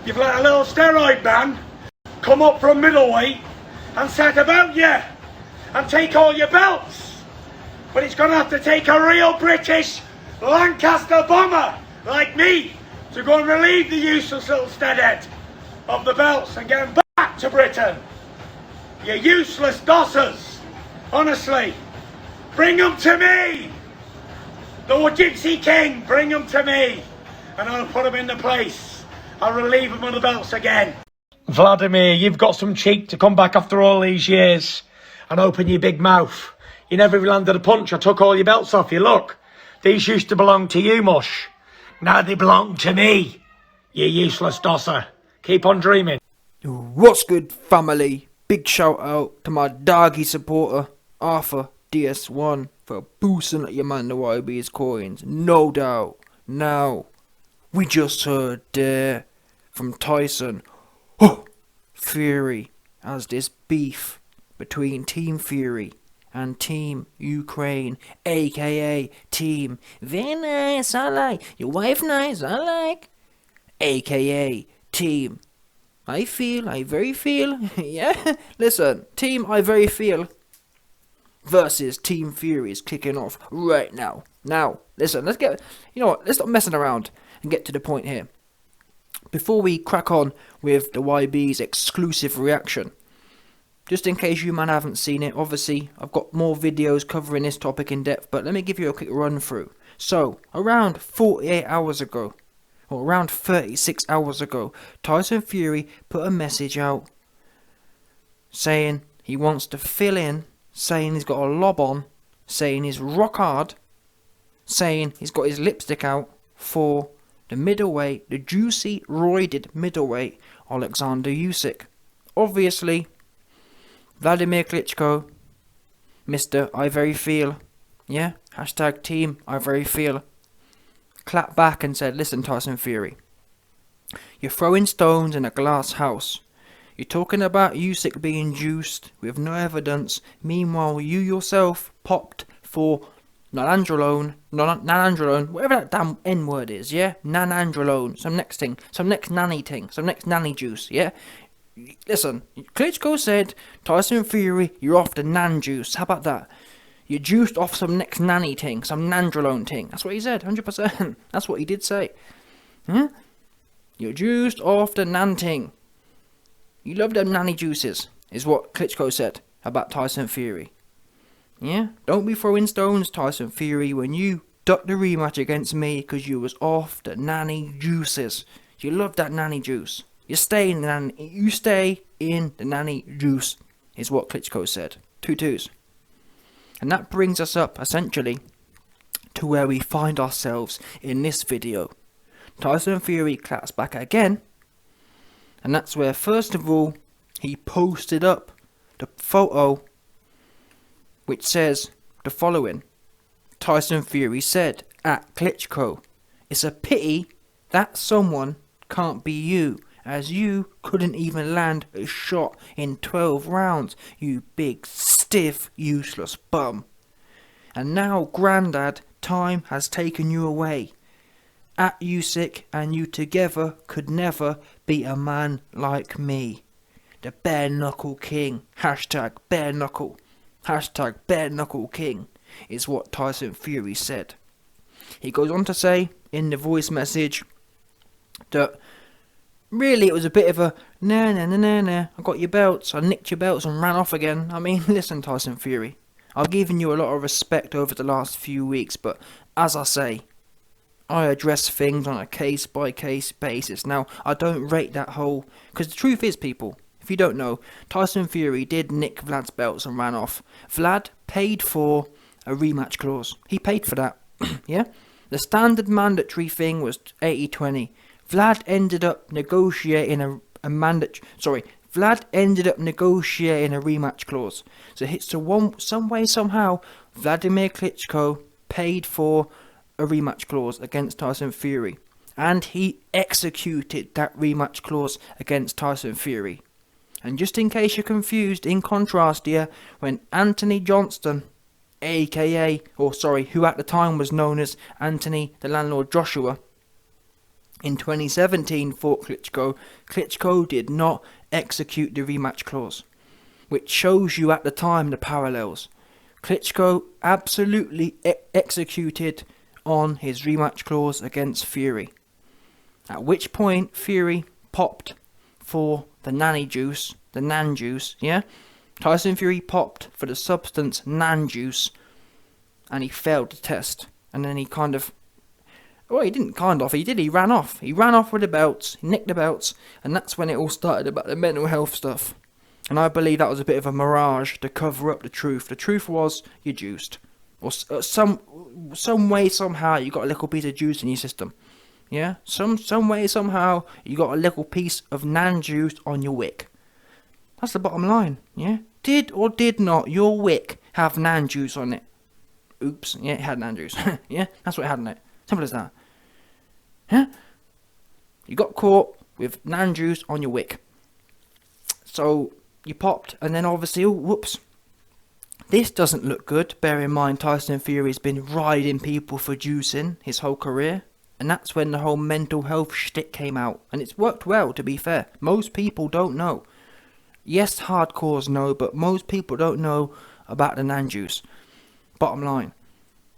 You've let a little steroid man come up from middleweight and set about you and take all your belts. But he's going to have to take a real British Lancaster bomber like me to go and relieve the useless little steadhead of the belts and get him back to Britain. You useless dossers. Honestly, bring them to me. The Gypsy King, bring them to me. And I'll put them into place. I'll relieve them of the belts again. Wladimir, you've got some cheek to come back after all these years and open your big mouth. You never landed a punch. I took all your belts off you. Look, these used to belong to you, mush. Now they belong to me. You useless dosser. Keep on dreaming. What's good, family? Big shout out to my doggy supporter, Arthur DS1, for boosting your man the YB's coins. No doubt. Now, we just heard there from Tyson. Oh, Fury has this beef between Team Fury and Team Ukraine, aka Team Very Nice, I like. Your wife nice, I like. Aka Team I very feel. Yeah, listen, Team I very feel versus Team Fury is kicking off right now. Now, listen, let's stop messing around and get to the point here. Before we crack on with the YB's exclusive reaction, just in case you man haven't seen it, obviously I've got more videos covering this topic in depth, but let me give you a quick run through. So, around 48 hours ago, or around 36 hours ago, Tyson Fury put a message out saying he wants to fill in, saying he's got a lob on, saying he's rock hard, saying he's got his lipstick out for the middleweight, the juicy, roided middleweight, Alexander Usyk. Obviously, Wladimir Klitschko, Mr. I Very Feel, yeah, hashtag Team I Very Feel, clapped back and said, listen Tyson Fury, you're throwing stones in a glass house. You're talking about Usyk being juiced with no evidence. Meanwhile, you yourself popped for nanandrolone, whatever that damn N word is, yeah? Nanandrolone, some next nanny juice, yeah? Listen, Klitschko said, Tyson Fury, you're off the nan juice. How about that? You're juiced off some next nanny ting, some nandrolone ting. That's what he said, 100%. That's what he did say. You're juiced off the nan ting. You love them nanny juices, is what Klitschko said about Tyson Fury. Yeah? Don't be throwing stones, Tyson Fury, when you ducked the rematch against me because you was off the nanny juices. You love that nanny juice. You stay in the nanny juice, is what Klitschko said. 2 twos. And that brings us up, essentially, to where we find ourselves in this video. Tyson Fury claps back again, and that's where, first of all, he posted up the photo which says the following. Tyson Fury said, at Klitschko, it's a pity that someone can't be you, as you couldn't even land a shot in 12 rounds, you big, stiff, useless bum. And now, Grandad, time has taken you away. At Usyk and you together could never beat a man like me. The bare knuckle king, hashtag bare knuckle king, is what Tyson Fury said. He goes on to say in the voice message that really it was a bit of a nah, I got your belts, I nicked your belts and ran off again. I mean, listen Tyson Fury, I've given you a lot of respect over the last few weeks, but as I say, I address things on a case by case basis. Now, I don't rate that whole, because the truth is, people, if you don't know, Tyson Fury did nick Vlad's belts and ran off. Vlad paid for a rematch clause. He paid for that. Yeah? The standard mandatory thing was 80-20. Vlad ended up negotiating Vlad ended up negotiating a rematch clause. So some way, somehow, Wladimir Klitschko paid for a rematch clause against Tyson Fury. And he executed that rematch clause against Tyson Fury. And just in case you're confused, in contrast here, when Anthony Johnston, who at the time was known as Anthony the Landlord Joshua, In 2017, fought Klitschko. Klitschko did not execute the rematch clause, which shows you at the time the parallels. Klitschko absolutely executed on his rematch clause against Fury. At which point Fury popped for the nanny juice, the nan juice, yeah? Tyson Fury popped for the substance nan juice, and he failed the test. And then he he didn't he ran off. He ran off with the belts, he nicked the belts, and that's when it all started about the mental health stuff. And I believe that was a bit of a mirage to cover up the truth. The truth was, you're juiced. Or some way, somehow, you got a little piece of juice in your system. Yeah? Some way, somehow, you got a little piece of nan juice on your wick. That's the bottom line, yeah? Did or did not your wick have nan juice on it? Oops, yeah, it had nan juice. Yeah, that's what it had on it. Simple as that. Huh? You got caught with nan juice on your wick. So, you popped, and then obviously, whoops. This doesn't look good. Bear in mind, Tyson Fury's been riding people for juicing his whole career. And that's when the whole mental health shtick came out. And it's worked well, to be fair. Most people don't know. Yes, hardcores know, but most people don't know about the nan juice. Bottom line.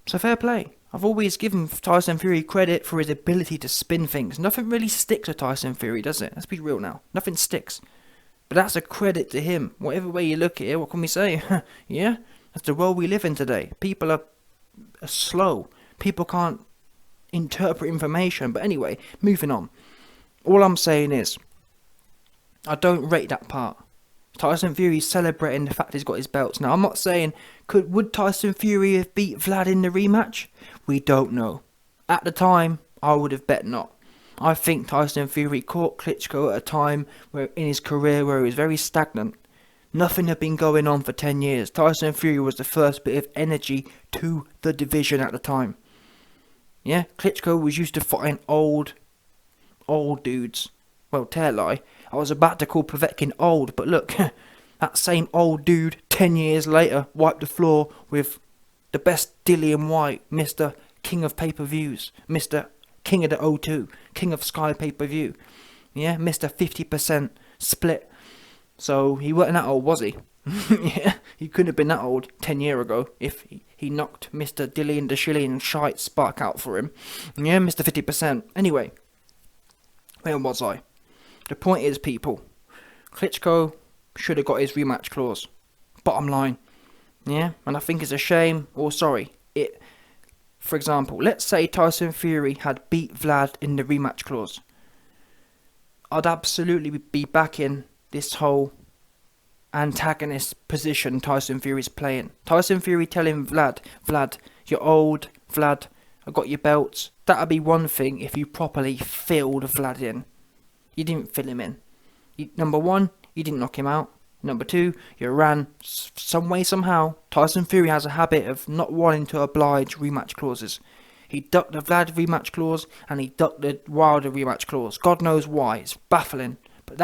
So fair play. I've always given Tyson Fury credit for his ability to spin things. Nothing really sticks with Tyson Fury, does it? Let's be real now. Nothing sticks. But that's a credit to him. Whatever way you look at it, what can we say? Yeah? That's the world we live in today. People are slow. People can't interpret information. But anyway, moving on. All I'm saying is, I don't rate that part. Tyson Fury's celebrating the fact he's got his belts. Now, I'm not saying, would Tyson Fury have beat Vlad in the rematch? We don't know. At the time, I would have bet not. I think Tyson Fury caught Klitschko at a time in his career where he was very stagnant. Nothing had been going on for 10 years. Tyson Fury was the first bit of energy to the division at the time. Yeah, Klitschko was used to fighting old dudes. Well, tell a lie. I was about to call Povetkin old, but look, that same old dude 10 years later wiped the floor with the best Dillian White, Mr. King of pay-per-views, Mr. King of the O2, King of Sky pay-per-view. Yeah, Mr. 50% split. So he wasn't that old, was he? Yeah, he couldn't have been that old 10 years ago if he knocked Mr. Dillian the Shillian shite spark out for him. Yeah, Mr. 50%. Anyway, where was I? The point is, people, Klitschko should have got his rematch clause. Bottom line. Yeah, and I think it's a shame, for example, let's say Tyson Fury had beat Vlad in the rematch clause. I'd absolutely be backing this whole antagonist position Tyson Fury's playing. Tyson Fury telling Vlad, you're old, Vlad, I got your belts. That'd be one thing if you properly filled Vlad in. You didn't fill him in. Number one, you didn't knock him out. Number two, you ran some way, somehow. Tyson Fury has a habit of not wanting to oblige rematch clauses. He ducked the Vlad rematch clause and he ducked the Wilder rematch clause. God knows why. It's baffling. But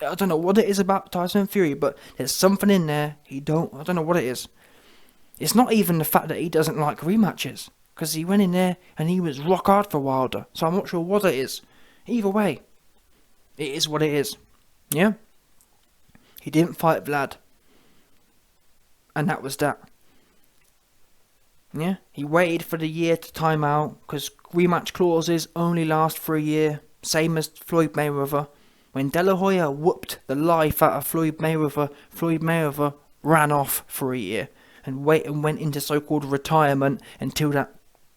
I don't know what it is about Tyson Fury, but there's something in there I don't know what it is. It's not even the fact that he doesn't like rematches, because he went in there and he was rock hard for Wilder. So I'm not sure what it is. Either way, it is what it is. Yeah? He didn't fight Vlad. And that was that. Yeah? He waited for the year to time out, because rematch clauses only last for a year. Same as Floyd Mayweather. When De La Hoya whooped the life out of Floyd Mayweather ran off for a year and went into so-called retirement until that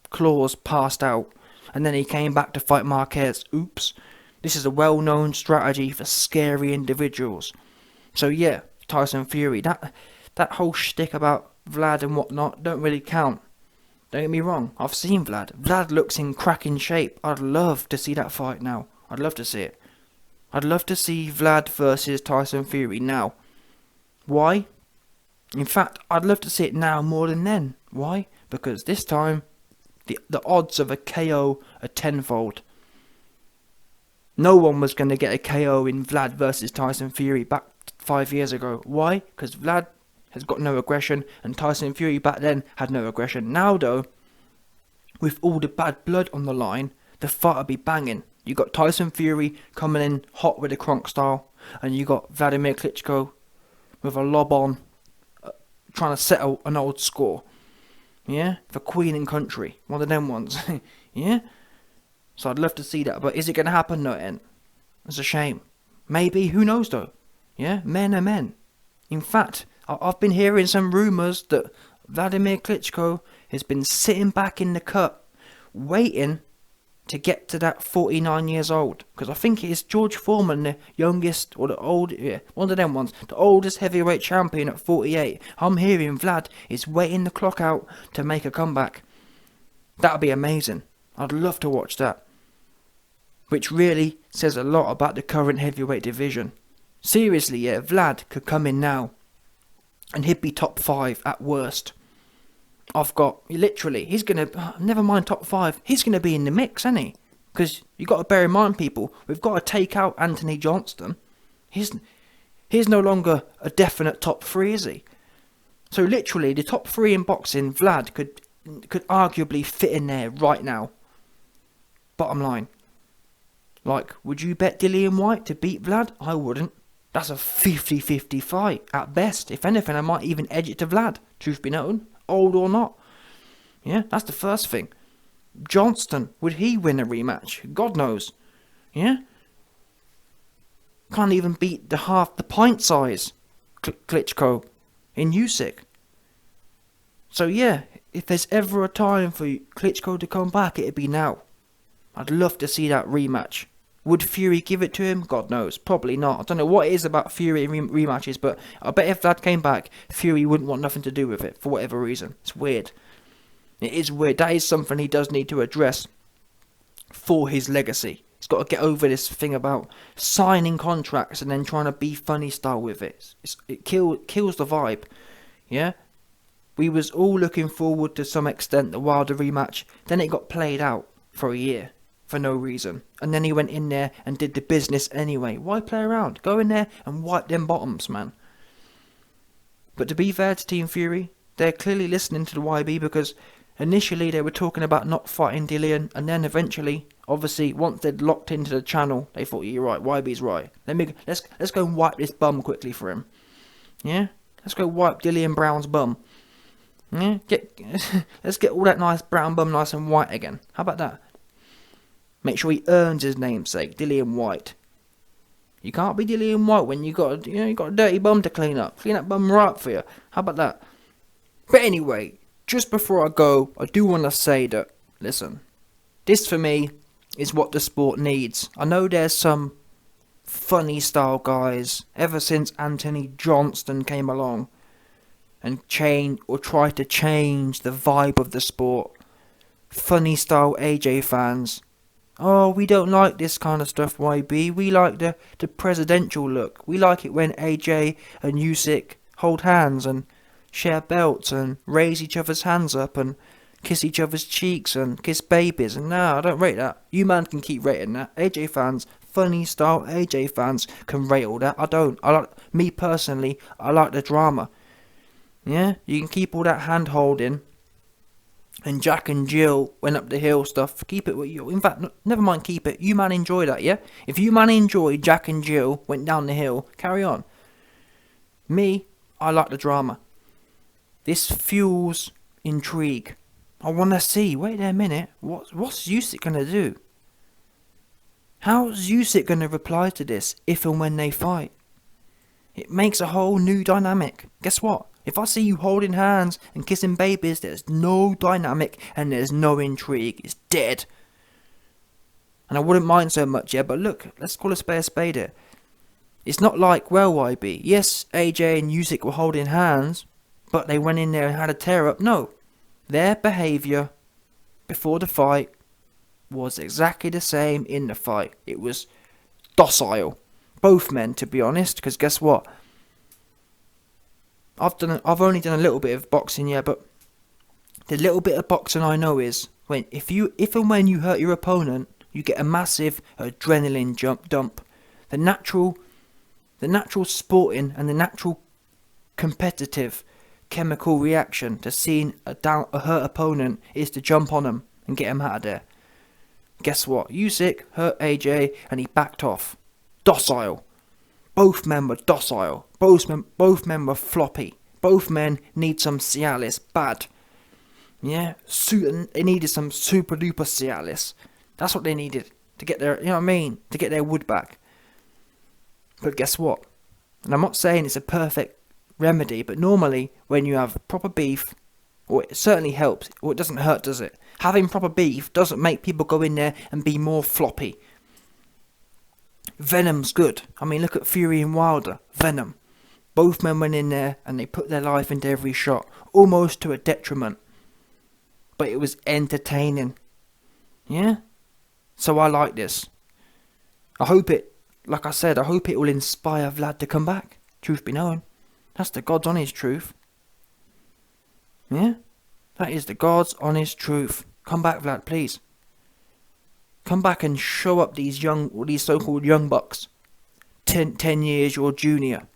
clause passed out. And then he came back to fight Marquez. Oops. This is a well-known strategy for scary individuals. So yeah, Tyson Fury, that whole shtick about Vlad and whatnot don't really count. Don't get me wrong, I've seen Vlad. Vlad looks in cracking shape. I'd love to see that fight now. I'd love to see it. I'd love to see Vlad versus Tyson Fury now. Why? In fact, I'd love to see it now more than then. Why? Because this time, the odds of a KO are tenfold. No one was going to get a KO in Vlad versus Tyson Fury back 5 years ago. Why? Because Vlad has got no aggression and Tyson Fury back then had no aggression. Now though, with all the bad blood on the line, the fight will be banging. You got Tyson Fury coming in hot with the Kronk style, and you got Wladimir Klitschko with a lob on, trying to settle an old score. Yeah, for Queen and Country, one of them ones. Yeah, so I'd love to see that, but is it going to happen? No, it ain't. It's a shame. Maybe, who knows though? Yeah, men are men. In fact, I've been hearing some rumours that Wladimir Klitschko has been sitting back in the cut, waiting to get to that 49 years old. Because I think it is George Foreman, the youngest, or one of them ones, the oldest heavyweight champion at 48. I'm hearing Vlad is waiting the clock out to make a comeback. That'd be amazing. I'd love to watch that. Which really says a lot about the current heavyweight division. Seriously, yeah, Vlad could come in now, and he'd be top 5 at worst. I've got, literally, he's going to, never mind top 5, he's going to be in the mix, isn't he? Because you got to bear in mind, people, we've got to take out Anthony Johnston. He's no longer a definite top 3, is he? So literally, the top 3 in boxing, Vlad could arguably fit in there right now. Bottom line. Like, would you bet Dillian White to beat Vlad? I wouldn't. That's a 50-50 fight, at best. If anything, I might even edge it to Vlad, truth be known. Old or not. Yeah, that's the first thing. Johnston, would he win a rematch? God knows. Yeah? Can't even beat the half the pint size Klitschko in Usyk. So yeah, if there's ever a time for Klitschko to come back, it'd be now. I'd love to see that rematch. Would Fury give it to him? God knows. Probably not. I don't know what it is about Fury rematches, but I bet if that came back, Fury wouldn't want nothing to do with it, for whatever reason. It's weird. It is weird. That is something he does need to address for his legacy. He's got to get over this thing about signing contracts and then trying to be funny style with it. It kills the vibe. Yeah? We was all looking forward to some extent the Wilder rematch. Then it got played out for a year. For no reason. And then he went in there and did the business anyway. Why play around? Go in there and wipe them bottoms, man. But to be fair to Team Fury, they're clearly listening to the YB, because initially they were talking about not fighting Dillian, and then eventually, obviously, once they'd locked into the channel, they thought, you're right, YB's right. Let's go and wipe this bum quickly for him. Yeah? Let's go wipe Dillian Brown's bum. Yeah? Let's get all that nice brown bum nice and white again. How about that? Make sure he earns his namesake, Dillian White. You can't be Dillian White when you got a dirty bum to clean up. Clean that bum right up for you. How about that? But anyway, just before I go, I do want to say that, listen, this for me is what the sport needs. I know there's some funny style guys ever since Anthony Johnston came along and tried to change the vibe of the sport. Funny style AJ fans. Oh, we don't like this kind of stuff, YB. We like the presidential look. We like it when AJ and Usyk hold hands and share belts and raise each other's hands up and kiss each other's cheeks and kiss babies. And no, I don't rate that. You man can keep rating that. AJ fans, funny style AJ fans can rate all that. I don't. Me personally, I like the drama. Yeah, you can keep all that hand holding. And Jack and Jill went up the hill stuff. Keep it with you. In fact, never mind keep it. You man enjoy that, yeah? If you man enjoy Jack and Jill went down the hill, carry on. Me, I like the drama. This fuels intrigue. I want to see. Wait there a minute. What's Usyk going to do? How's Usyk going to reply to this if and when they fight? It makes a whole new dynamic. Guess what? If I see you holding hands and kissing babies, there's no dynamic and there's no intrigue. It's dead. And I wouldn't mind so much, yeah, but look, let's call a spade here. It's not like, well, YB, yes, AJ and Usyk were holding hands, but they went in there and had a tear-up. No, their behaviour before the fight was exactly the same in the fight. It was docile. Both men, to be honest, because guess what? I've only done a little bit of boxing, yeah, but the little bit of boxing I know is if and when you hurt your opponent, you get a massive adrenaline dump. The natural sporting and the natural competitive chemical reaction to seeing a hurt opponent is to jump on them and get them out of there. Guess what? Usyk hurt AJ and he backed off. Docile. Both men were docile. Both men were floppy. Both men need some Cialis bad. Yeah, they needed some super duper Cialis. That's what they needed to get their, you know what I mean, to get their wood back. But guess what? And I'm not saying it's a perfect remedy, but normally when you have proper beef, or it certainly helps, or it doesn't hurt, does it? Having proper beef doesn't make people go in there and be more floppy. Venom's good. I mean, look at Fury and Wilder. Venom. Both men went in there and they put their life into every shot, almost to a detriment. But it was entertaining. Yeah? So I like this. I hope it, like I said, I hope it will inspire Vlad to come back. Truth be known. That's the God's honest truth. Yeah? That is the God's honest truth. Come back, Vlad, please. Come back and show up these so-called young bucks. 10 years your junior.